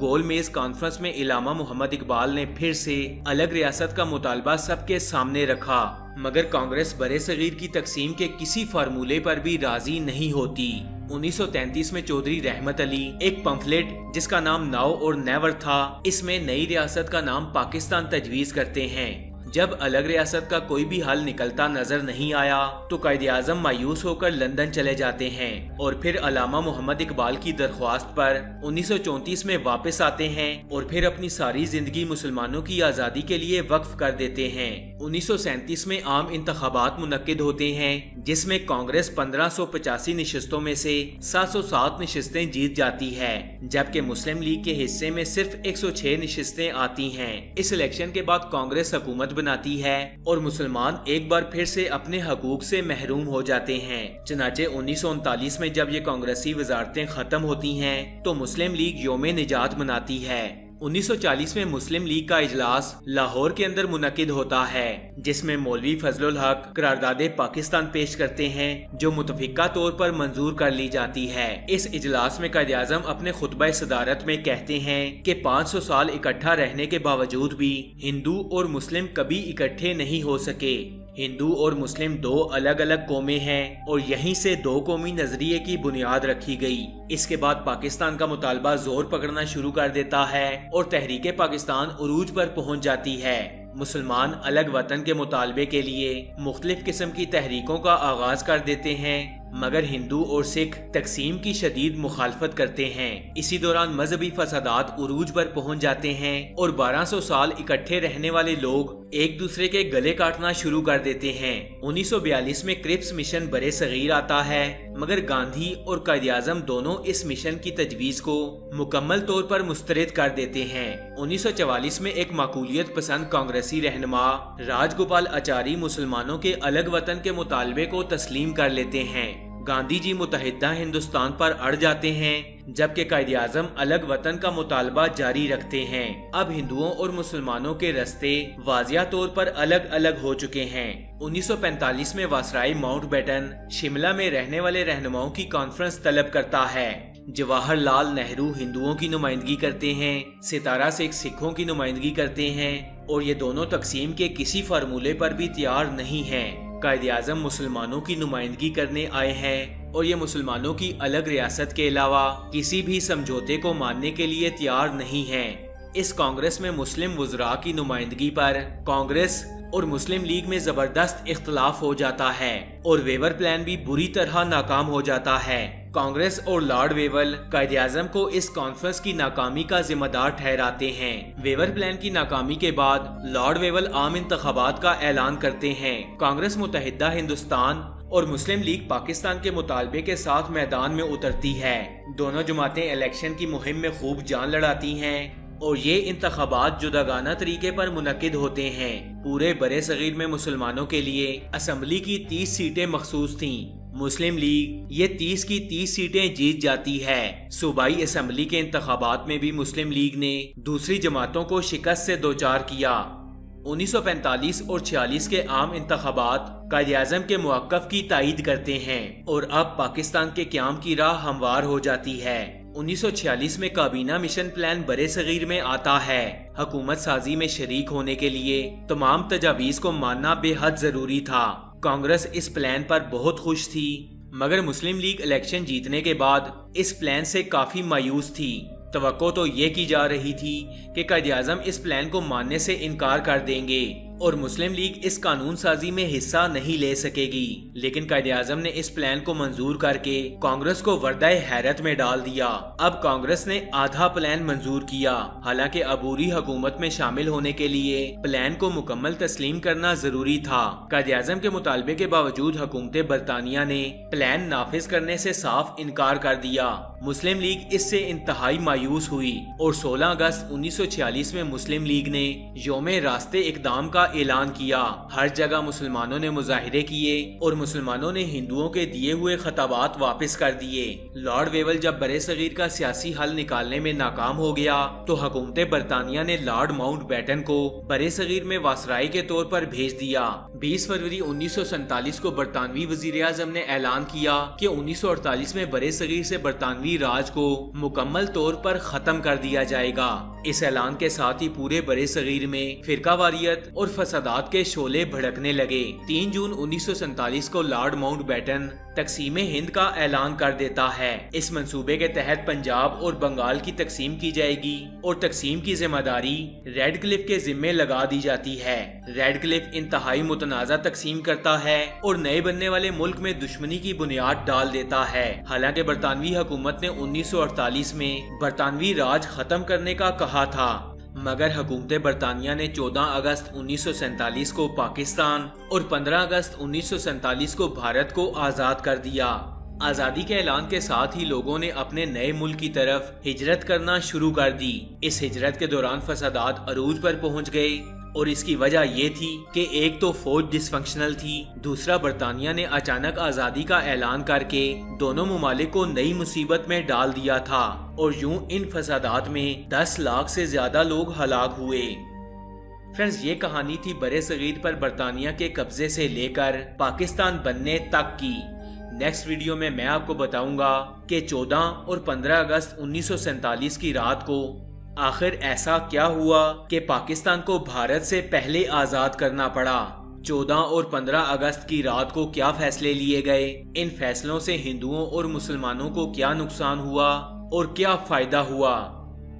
گول میز کانفرنس میں علامہ محمد اقبال نے پھر سے الگ ریاست کا مطالبہ سب کے سامنے رکھا، مگر کانگریس برے صغیر کی تقسیم کے کسی فارمولے پر بھی راضی نہیں ہوتی۔ 1933 میں چودھری رحمت علی ایک پمفلٹ جس کا نام ناؤ اور نیور تھا، اس میں نئی ریاست کا نام پاکستان تجویز کرتے ہیں۔ جب الگ ریاست کا کوئی بھی حل نکلتا نظر نہیں آیا تو قائد اعظم مایوس ہو کر لندن چلے جاتے ہیں اور پھر علامہ محمد اقبال کی درخواست پر 1934 میں واپس آتے ہیں اور پھر اپنی ساری زندگی مسلمانوں کی آزادی کے لیے وقف کر دیتے ہیں۔ 1937 میں عام انتخابات منعقد ہوتے ہیں جس میں کانگریس 1585 نشستوں میں سے 707 نشستیں جیت جاتی ہے، جبکہ مسلم لیگ کے حصے میں صرف 106 نشستیں آتی ہیں۔ اس الیکشن کے بعد کانگریس حکومت بناتی ہے اور مسلمان ایک بار پھر سے اپنے حقوق سے محروم ہو جاتے ہیں۔ چنانچہ 1939 میں جب یہ کانگریسی وزارتیں ختم ہوتی ہیں تو مسلم لیگ یوم نجات مناتی ہے۔ 1940 میں مسلم لیگ کا اجلاس لاہور کے اندر منعقد ہوتا ہے جس میں مولوی فضل الحق قرارداد پاکستان پیش کرتے ہیں جو متفقہ طور پر منظور کر لی جاتی ہے۔ اس اجلاس میں قائد اعظم اپنے خطبہ صدارت میں کہتے ہیں کہ 500 سال اکٹھا رہنے کے باوجود بھی ہندو اور مسلم کبھی اکٹھے نہیں ہو سکے۔ ہندو اور مسلم دو الگ الگ قومیں ہیں اور یہیں سے دو قومی نظریے کی بنیاد رکھی گئی۔ اس کے بعد پاکستان کا مطالبہ زور پکڑنا شروع کر دیتا ہے اور تحریک پاکستان عروج پر پہنچ جاتی ہے۔ مسلمان الگ وطن کے مطالبے کے لیے مختلف قسم کی تحریکوں کا آغاز کر دیتے ہیں، مگر ہندو اور سکھ تقسیم کی شدید مخالفت کرتے ہیں۔ اسی دوران مذہبی فسادات عروج پر پہنچ جاتے ہیں اور 1200 سال اکٹھے رہنے والے لوگ ایک دوسرے کے گلے کاٹنا شروع کر دیتے ہیں۔ 1942 میں کرپس مشن برے صغیر آتا ہے، مگر گاندھی اور قائد اعظم دونوں اس مشن کی تجویز کو مکمل طور پر مسترد کر دیتے ہیں۔ 1944 میں ایک معقولیت پسند کانگریسی رہنما راج گوپال اچاری مسلمانوں کے الگ وطن کے مطالبے کو تسلیم کر لیتے ہیں۔ گاندھی جی متحدہ ہندوستان پر اڑ جاتے ہیں، جبکہ قائد اعظم الگ وطن کا مطالبہ جاری رکھتے ہیں۔ اب ہندوؤں اور مسلمانوں کے راستے واضح طور پر الگ الگ ہو چکے ہیں۔ 1945 میں واسرائے ماؤنٹ بیٹن شملہ میں رہنے والے رہنماؤں کی کانفرنس طلب کرتا ہے۔ جواہر لال نہرو ہندوؤں کی نمائندگی کرتے ہیں، ستارہ سنگھ سکھوں کی نمائندگی کرتے ہیں اور یہ دونوں تقسیم کے کسی فارمولے پر بھی تیار نہیں ہیں۔ قائد اعظم مسلمانوں کی نمائندگی کرنے آئے ہیں اور یہ مسلمانوں کی الگ ریاست کے علاوہ کسی بھی سمجھوتے کو ماننے کے لیے تیار نہیں ہیں۔ اس کانگریس میں مسلم وزراء کی نمائندگی پر کانگریس اور مسلم لیگ میں زبردست اختلاف ہو جاتا ہے اور ویور پلان بھی بری طرح ناکام ہو جاتا ہے۔ کانگریس اور لارڈ ویول قائد اعظم کو اس کانفرنس کی ناکامی کا ذمہ دار ٹھہراتے ہیں۔ ویور پلان کی ناکامی کے بعد لارڈ ویول عام انتخابات کا اعلان کرتے ہیں۔ کانگریس متحدہ ہندوستان اور مسلم لیگ پاکستان کے مطالبے کے ساتھ میدان میں اترتی ہے۔ دونوں جماعتیں الیکشن کی مہم میں خوب جان لڑاتی ہیں اور یہ انتخابات جداگانہ طریقے پر منعقد ہوتے ہیں۔ پورے برے صغیر میں مسلمانوں کے لیے اسمبلی کی 30 سیٹیں مخصوص تھیں۔ مسلم لیگ یہ 30 کی 30 سیٹیں جیت جاتی ہے۔ صوبائی اسمبلی کے انتخابات میں بھی مسلم لیگ نے دوسری جماعتوں کو شکست سے دوچار کیا۔ 1945 اور 46 کے عام انتخابات قائد اعظم کے موقف کی تائید کرتے ہیں اور اب پاکستان کے قیام کی راہ ہموار ہو جاتی ہے۔ 1946 میں کابینہ مشن پلان برے صغیر میں آتا ہے۔ حکومت سازی میں شریک ہونے کے لیے تمام تجاویز کو ماننا بے حد ضروری تھا۔ کانگریس اس پلان پر بہت خوش تھی، مگر مسلم لیگ الیکشن جیتنے کے بعد اس پلان سے کافی مایوس تھی۔ توقع تو یہ کی جا رہی تھی کہ قائد اعظم اس پلان کو ماننے سے انکار کر دیں گے اور مسلم لیگ اس قانون سازی میں حصہ نہیں لے سکے گی، لیکن قائد اعظم نے اس پلان کو منظور کر کے کانگریس کو وردہ حیرت میں ڈال دیا۔ اب کانگریس نے آدھا پلان منظور کیا، حالانکہ عبوری حکومت میں شامل ہونے کے لیے پلان کو مکمل تسلیم کرنا ضروری تھا۔ قائد اعظم کے مطالبے کے باوجود حکومت برطانیہ نے پلان نافذ کرنے سے صاف انکار کر دیا۔ مسلم لیگ اس سے انتہائی مایوس ہوئی اور 16 اگست 1946 میں مسلم لیگ نے یوم راستے اقدام کا اعلان کیا۔ ہر جگہ مسلمانوں نے مظاہرے کیے اور مسلمانوں نے ہندوؤں کے دیے ہوئے خطابات واپس کر دیے۔ لارڈ ویول جب برے صغیر کا سیاسی حل نکالنے میں ناکام ہو گیا تو حکومت برطانیہ نے لارڈ ماؤنٹ بیٹن کو برے صغیر میں واسرائے کے طور پر بھیج دیا۔ 20 فروری 1947 کو برطانوی وزیر اعظم نے اعلان کیا کہ 1948 میں برے صغیر سے برطانوی برطانوی راج کو مکمل طور پر ختم کر دیا جائے گا۔ اس اعلان کے ساتھ ہی پورے برے صغیر میں فرقہ واریت اور فسادات کے شعلے بھڑکنے لگے۔ 3 جون 1947 کو لارڈ ماؤنٹ بیٹن تقسیم ہند کا اعلان کر دیتا ہے۔ اس منصوبے کے تحت پنجاب اور بنگال کی تقسیم کی جائے گی اور تقسیم کی ذمہ داری ریڈ کلف کے ذمے لگا دی جاتی ہے۔ ریڈ کلف انتہائی متنازع تقسیم کرتا ہے اور نئے بننے والے ملک میں دشمنی کی بنیاد ڈال دیتا ہے۔ حالانکہ برطانوی حکومت نے 1948 میں برطانوی راج ختم کرنے کا کہا تھا، مگر حکومت برطانیہ نے 14 اگست 1947 کو پاکستان اور 15 اگست 1947 کو بھارت کو آزاد کر دیا۔ آزادی کے اعلان کے ساتھ ہی لوگوں نے اپنے نئے ملک کی طرف ہجرت کرنا شروع کر دی۔ اس ہجرت کے دوران فسادات عروج پر پہنچ گئے اور اس کی وجہ یہ تھی کہ ایک تو فوج ڈس فنکشنل تھی، دوسرا برطانیہ نے اچانک آزادی کا اعلان کر کے دونوں ممالک کو نئی مصیبت میں ڈال دیا تھا، اور یوں ان فسادات میں 10 لاکھ سے زیادہ لوگ ہلاک ہوئے۔ فرینڈز، یہ کہانی تھی برے صغیر پر برطانیہ کے قبضے سے لے کر پاکستان بننے تک کی۔ نیکسٹ ویڈیو میں آپ کو بتاؤں گا کہ 14 اور 15 اگست 1947 کی رات کو آخر ایسا کیا ہوا کہ پاکستان کو بھارت سے پہلے آزاد کرنا پڑا۔ 14 اور 15 اگست کی رات کو کیا فیصلے لیے گئے، ان فیصلوں سے ہندوؤں اور مسلمانوں کو کیا نقصان ہوا اور کیا فائدہ ہوا۔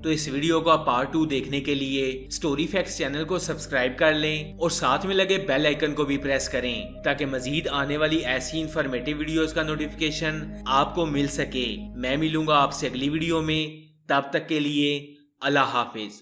تو اس ویڈیو کا پارٹ 2 دیکھنے کے لیے سٹوری فیکٹس چینل کو سبسکرائب کر لیں اور ساتھ میں لگے بیل آئیکن کو بھی پریس کریں تاکہ مزید آنے والی ایسی انفارمیٹیو ویڈیوز کا نوٹیفیکیشن آپ کو مل سکے۔ میں ملوں گا آپ سے اگلی ویڈیو میں، تب تک کے لیے اللہ حافظ۔